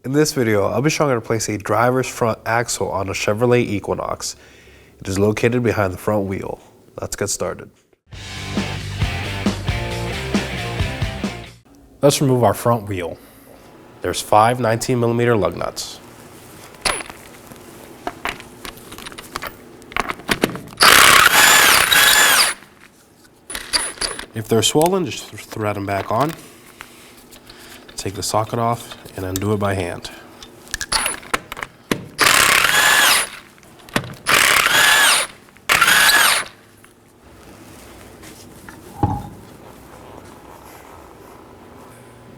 In this video, I'll be showing how to place a driver's front axle on a Chevrolet Equinox. It is located behind the front wheel. Let's get started. Let's remove our front wheel. There's 5 19mm lug nuts. If they're swollen, just thread them back on. Take the socket off and undo it by hand.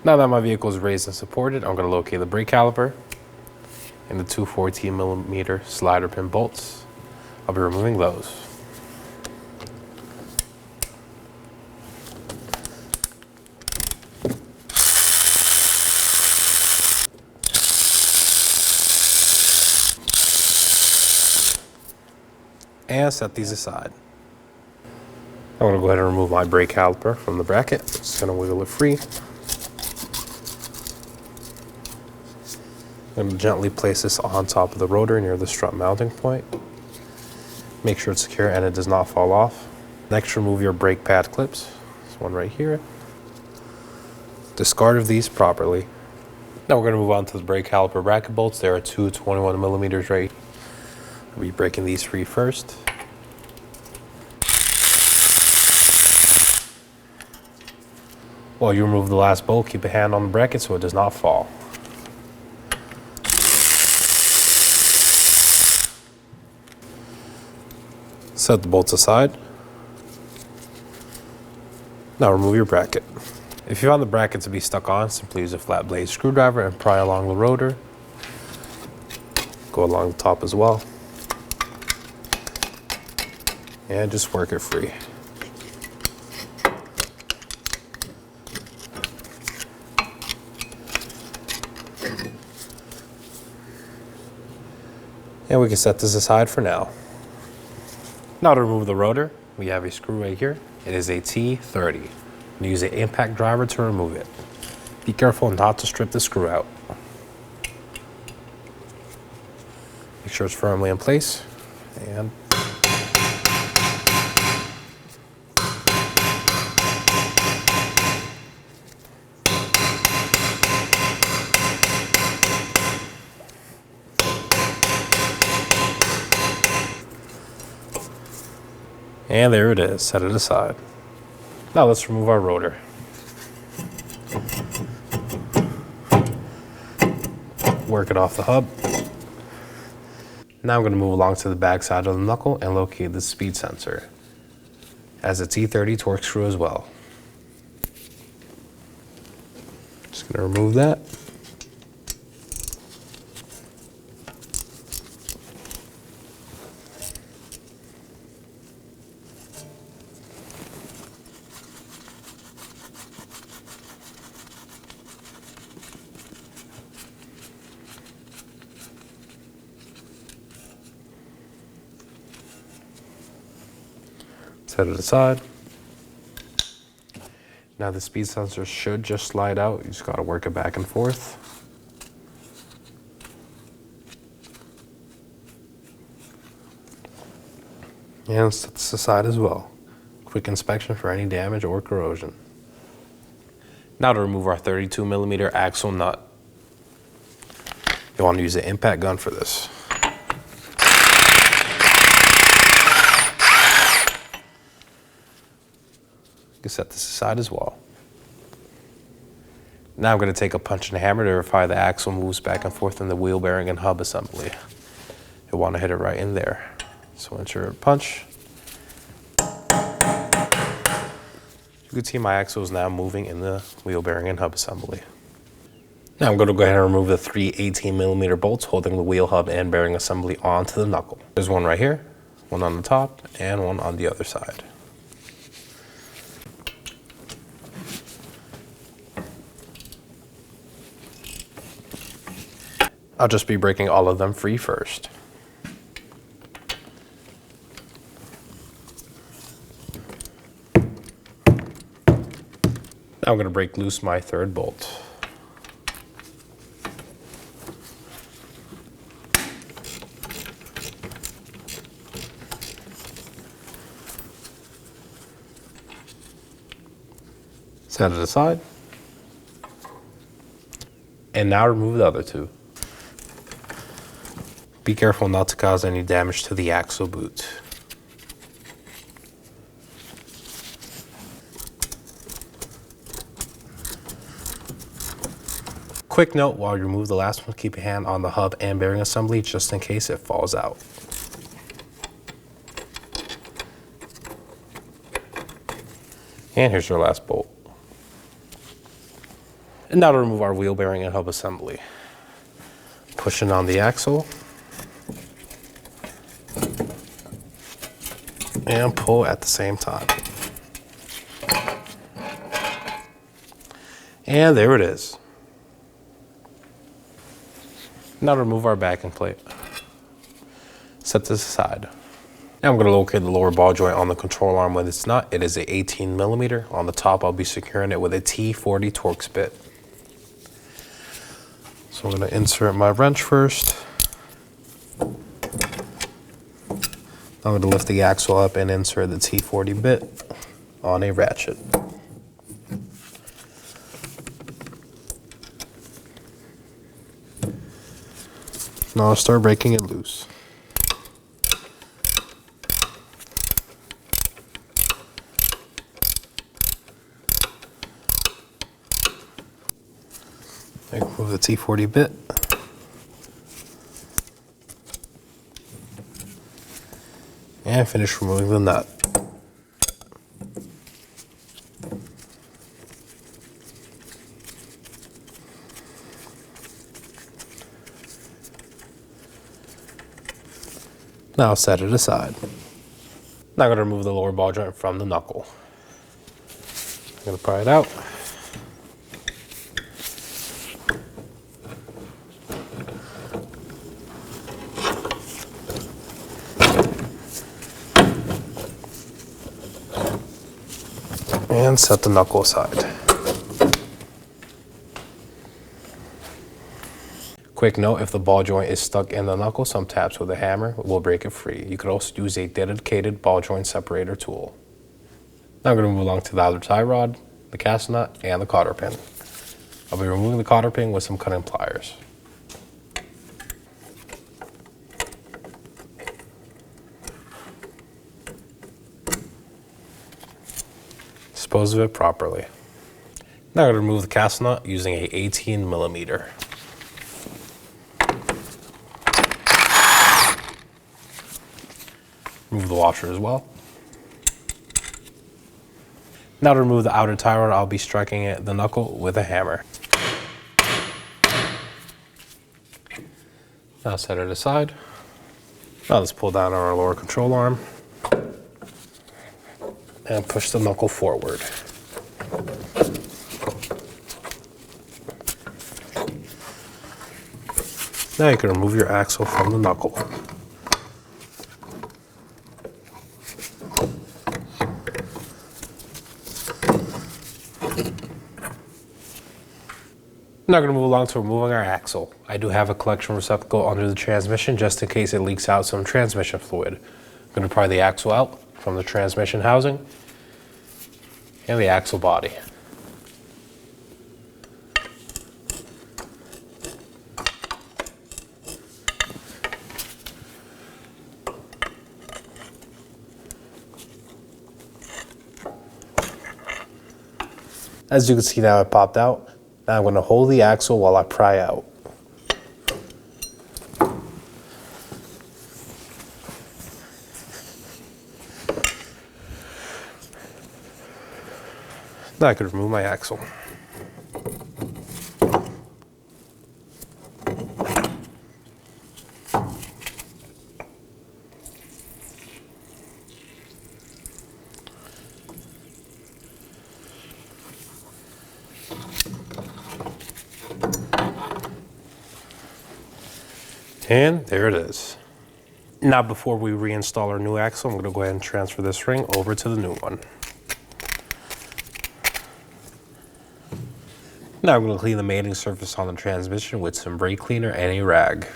Now that my vehicle is raised and supported, I'm going to locate the brake caliper and the 2 14mm slider pin bolts. I'll be removing those. And set these aside. I'm going to go ahead and remove my brake caliper from the bracket. Just going to wiggle it free. I'm going to gently place this on top of the rotor near the strut mounting point. Make sure it's secure and it does not fall off. Next, remove your brake pad clips. There's one right here. Discard of these properly. Now we're going to move on to the brake caliper bracket bolts. There are 2 21mm right. I'll be breaking these free first. While you remove the last bolt, keep a hand on the bracket so it does not fall. Set the bolts aside. Now remove your bracket. If you found the bracket to be stuck on, simply use a flat blade screwdriver and pry along the rotor. Go along the top as well. And just work it free. And we can set this aside for now. Now to remove the rotor, we have a screw right here. It is a T30. We use an impact driver to remove it. Be careful not to strip the screw out. Make sure it's firmly in place. And there it is, set it aside. Now let's remove our rotor. Work it off the hub. Now I'm going to move along to the back side of the knuckle and locate the speed sensor. It has a T30 torque screw as well. Just going to remove that. Set it aside. Now the speed sensor should just slide out. You just got to work it back and forth. And set this aside as well. Quick inspection for any damage or corrosion. Now to remove our 32mm axle nut. You want to use an impact gun for this. Set this aside as well. Now I'm going to take a punch and hammer to verify the axle moves back and forth in the wheel bearing and hub assembly. You'll want to hit it right in there. So ensure a punch. You can see my axle is now moving in the wheel bearing and hub assembly. Now I'm going to go ahead and remove the 3 18mm bolts holding the wheel hub and bearing assembly onto the knuckle. There's one right here, one on the top, and one on the other side. I'll just be breaking all of them free first. Now I'm going to break loose my third bolt. Set it aside. And now remove the other two. Be careful not to cause any damage to the axle boot. Quick note, while you remove the last one, keep your hand on the hub and bearing assembly just in case it falls out. And here's your last bolt. And now to remove our wheel bearing and hub assembly. Pushing on the axle. And pull at the same time. And there it is. Now to remove our backing plate. Set this aside. Now I'm going to locate the lower ball joint on the control arm with its nut. It is a 18 millimeter. On the top, I'll be securing it with a T40 Torx bit. So I'm going to insert my wrench first. I'm going to lift the axle up and insert the T40 bit on a ratchet. Now I'll start breaking it loose. I remove the T40 bit. And finish removing the nut. Now set it aside. Now I'm going to remove the lower ball joint from the knuckle. I'm going to pry it out. And set the knuckle aside. Quick note, if the ball joint is stuck in the knuckle, some taps with a hammer will break it free. You could also use a dedicated ball joint separator tool. Now I'm going to move along to the outer tie rod, the cast nut, and the cotter pin. I'll be removing the cotter pin with some cutting pliers. Dispose of it properly. Now I'm going to remove the cast nut using a 18 millimeter. Remove the washer as well. Now to remove the outer tie rod, I'll be striking the knuckle with a hammer. Now set it aside. Now let's pull down our lower control arm and push the knuckle forward. Now you can remove your axle from the knuckle. Now we're going to move along to removing our axle. I do have a collection receptacle under the transmission just in case it leaks out some transmission fluid. I'm going to pry the axle out from the transmission housing and the axle body. As you can see now, it popped out. Now I'm going to hold the axle while I pry out. Now I can remove my axle. And there it is. Now before we reinstall our new axle, I'm going to go ahead and transfer this ring over to the new one. Now I'm going to clean the mating surface on the transmission with some brake cleaner and a rag.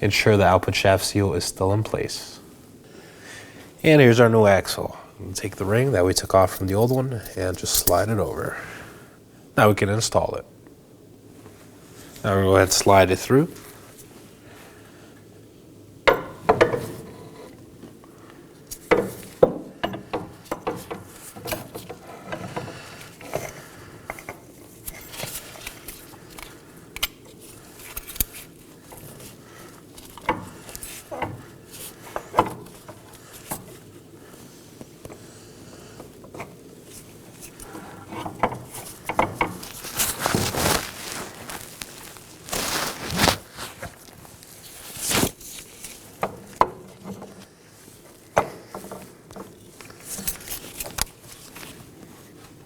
Ensure the output shaft seal is still in place. And here's our new axle. Take the ring that we took off from the old one and just slide it over. Now we can install it. Now we're going to go ahead and slide it through.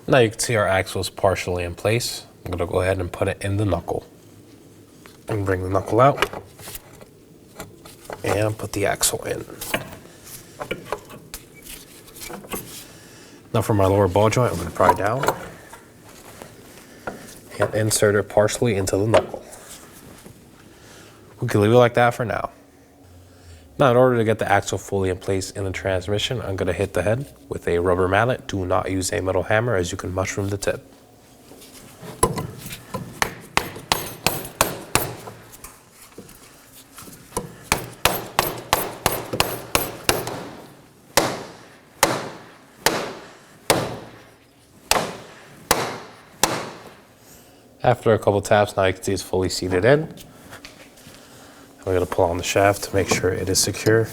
Now you can see our axle is partially in place. I'm going to go ahead and put it in the knuckle. And bring the knuckle out. And put the axle in. Now for my lower ball joint, I'm going to pry down. And insert it partially into the knuckle. We can leave it like that for now. Now in order to get the axle fully in place in the transmission, I'm going to hit the head with a rubber mallet. Do not use a metal hammer as you can mushroom the tip. After a couple taps, now you can see it's fully seated in. We're going to pull on the shaft to make sure it is secure.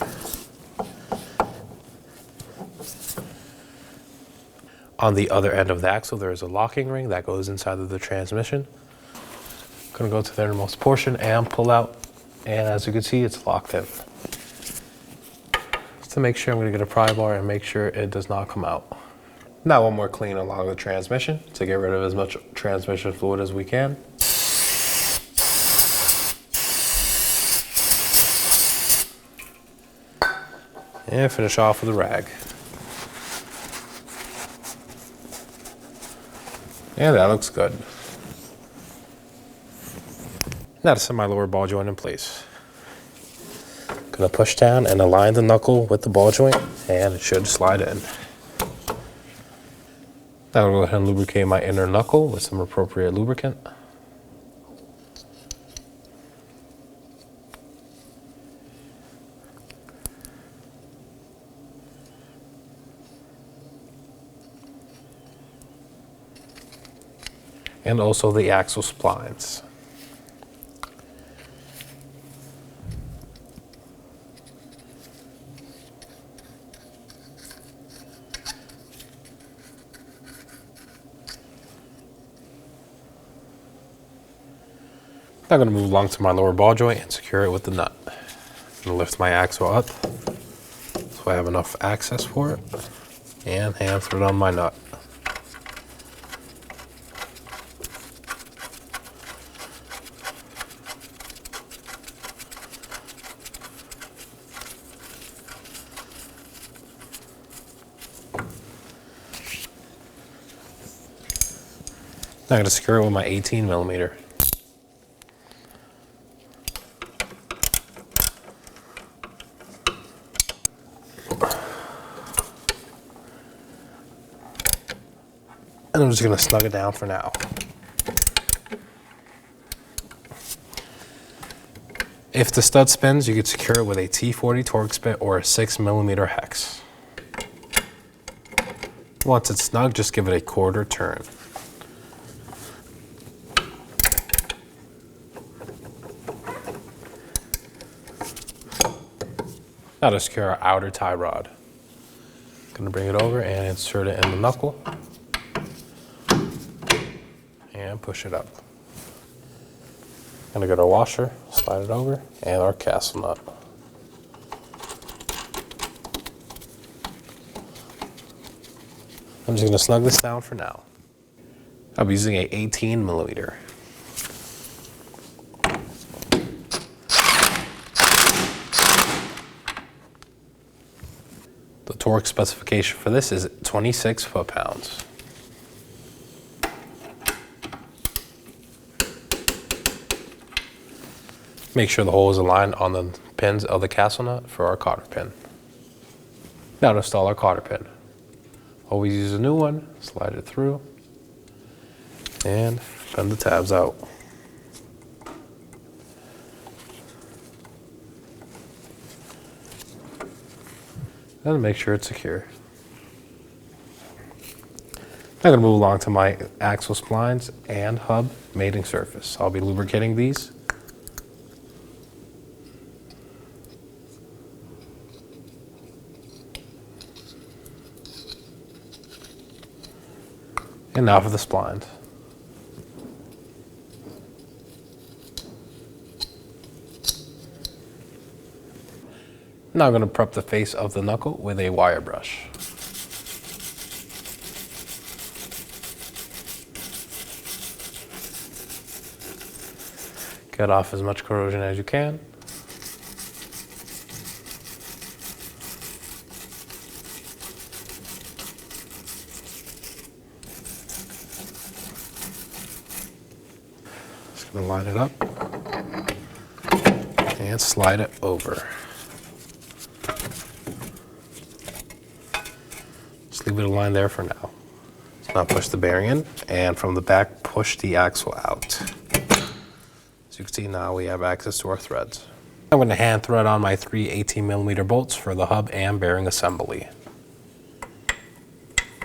On the other end of the axle, there is a locking ring that goes inside of the transmission. I'm going to go to the innermost portion and pull out. And as you can see, it's locked in. Just to make sure, I'm going to get a pry bar and make sure it does not come out. Now one more clean along the transmission to get rid of as much transmission fluid as we can. And finish off with a rag. And that looks good. Now to set my lower ball joint in place. Gonna push down and align the knuckle with the ball joint, and it should slide in. Now I'll go ahead and lubricate my inner knuckle with some appropriate lubricant. And also the axle splines. I'm going to move along to my lower ball joint and secure it with the nut. I'm going to lift my axle up so I have enough access for it, and hand through it on my nut. Now I'm going to secure it with my 18mm. And I'm just going to snug it down for now. If the stud spins, you can secure it with a T40 Torx bit or a 6mm hex. Once it's snug, just give it a quarter turn. Now to secure our outer tie rod. Gonna bring it over and insert it in the knuckle. And push it up. Gonna get our washer, slide it over, and our castle nut. I'm just gonna snug this down for now. I'll be using a 18mm. The torque specification for this is 26 foot-pounds. Make sure the hole is aligned on the pins of the castle nut for our cotter pin. Now to install our cotter pin. Always use a new one, slide it through, and bend the tabs out. And make sure it's secure. I'm going to move along to my axle splines and hub mating surface. I'll be lubricating these. And now for the splines. Now I'm going to prep the face of the knuckle with a wire brush. Get off as much corrosion as you can. Just going to line it up and slide it over. Just leave it aligned there for now. So now push the bearing in, and from the back, push the axle out. As you can see, now we have access to our threads. I'm going to hand thread on my 3 18mm bolts for the hub and bearing assembly.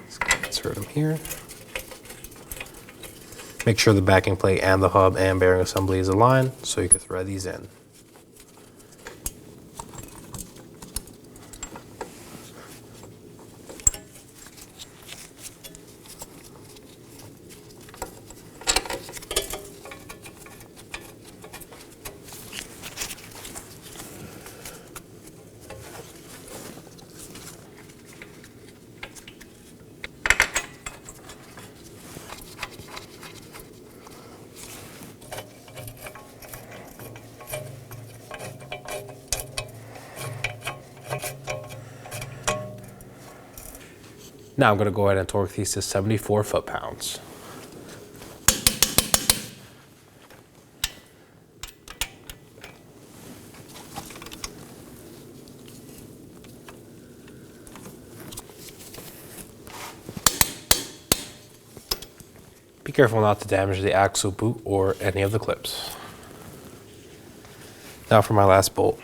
Let's insert them here. Make sure the backing plate and the hub and bearing assembly is aligned so you can thread these in. Now I'm going to go ahead and torque these to 74 foot-pounds. Be careful not to damage the axle boot or any of the clips. Now for my last bolt.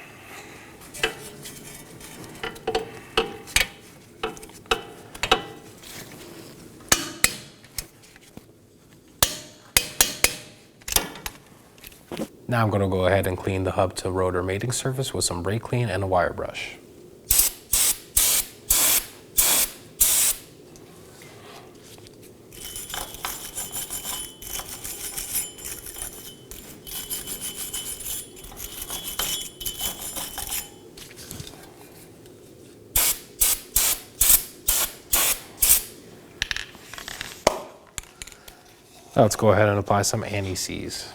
Now I'm going to go ahead and clean the hub to rotor mating surface with some brake clean and a wire brush. Now let's go ahead and apply some anti-seize.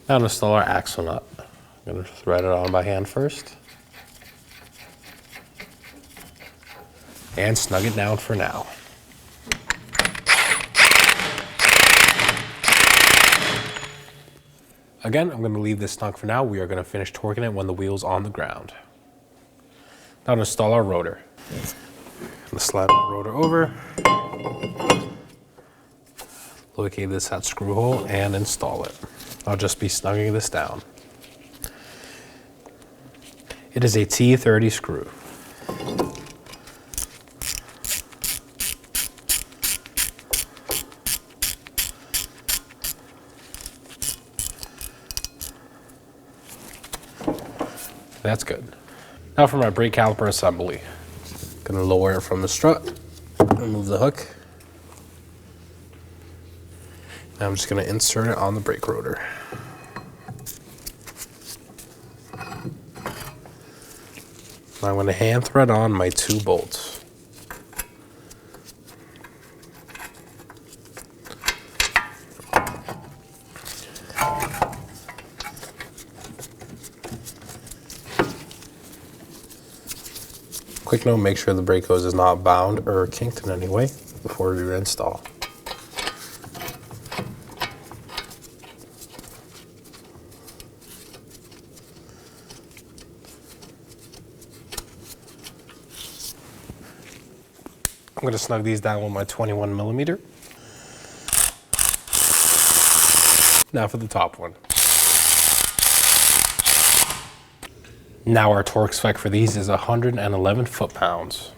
Now to install our axle nut. I'm going to thread it on by hand first. And snug it down for now. Again, I'm going to leave this snug for now. We are going to finish torquing it when the wheel's on the ground. Now to install our rotor. I'm going to slide the rotor over. Locate this at screw hole and install it. I'll just be snugging this down. It is a T30 screw. That's good. Now for my brake caliper assembly. Gonna lower it from the strut, remove the hook. Now I'm just going to insert it on the brake rotor. Now I'm going to hand thread on my 2 bolts. Quick note, make sure the brake hose is not bound or kinked in any way before you install. I'm going to snug these down with my 21 millimeter. Now for the top one. Now our torque spec for these is 111 foot-pounds.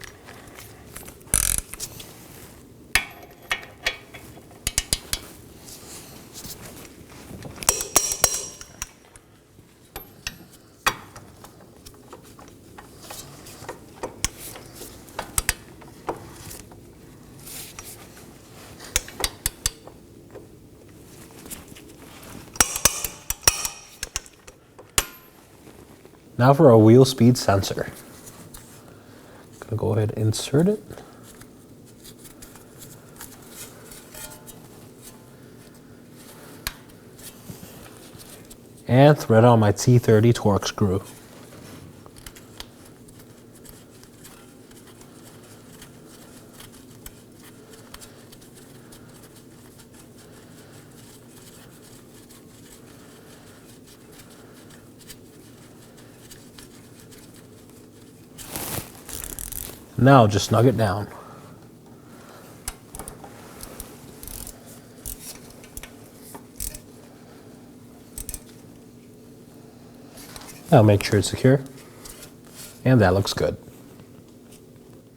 Now for a wheel speed sensor. Gonna go ahead and insert it. And thread on my T30 torque screw. Now just snug it down. Now make sure it's secure. And that looks good.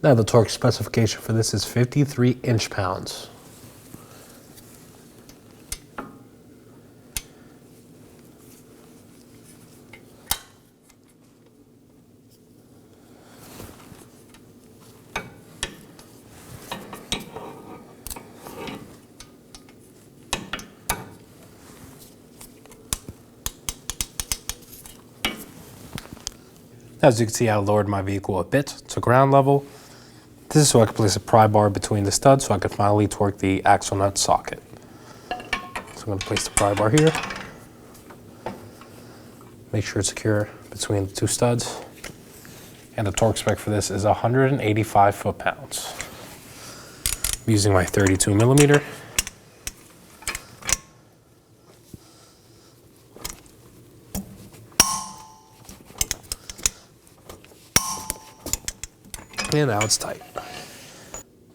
Now the torque specification for this is 53 inch-pounds. As you can see, I lowered my vehicle a bit to ground level. This is so I can place a pry bar between the studs so I can finally torque the axle nut socket. So I'm going to place the pry bar here. Make sure it's secure between the two studs. And the torque spec for this is 185 foot-pounds. I'm using my 32 millimeter. And now it's tight.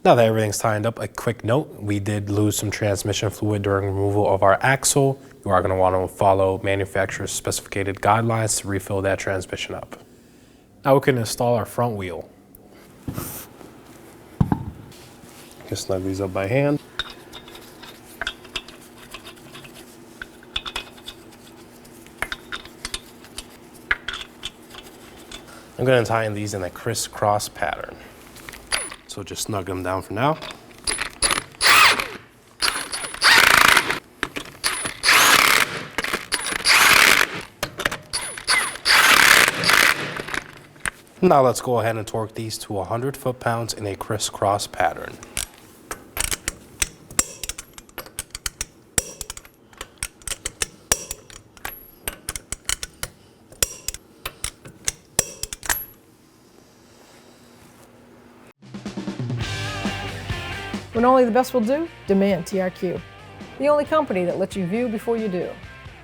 Now that everything's tightened up, a quick note, we did lose some transmission fluid during removal of our axle. You are going to want to follow manufacturer's specified guidelines to refill that transmission up. Now we can install our front wheel. Just snug these up by hand. I'm going to tighten these in a crisscross pattern. So just snug them down for now. Now let's go ahead and torque these to 100 foot-pounds in a crisscross pattern. When only the best will do, demand TRQ. The only company that lets you view before you do.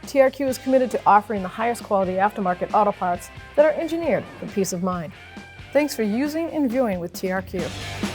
TRQ is committed to offering the highest quality aftermarket auto parts that are engineered for peace of mind. Thanks for using and viewing with TRQ.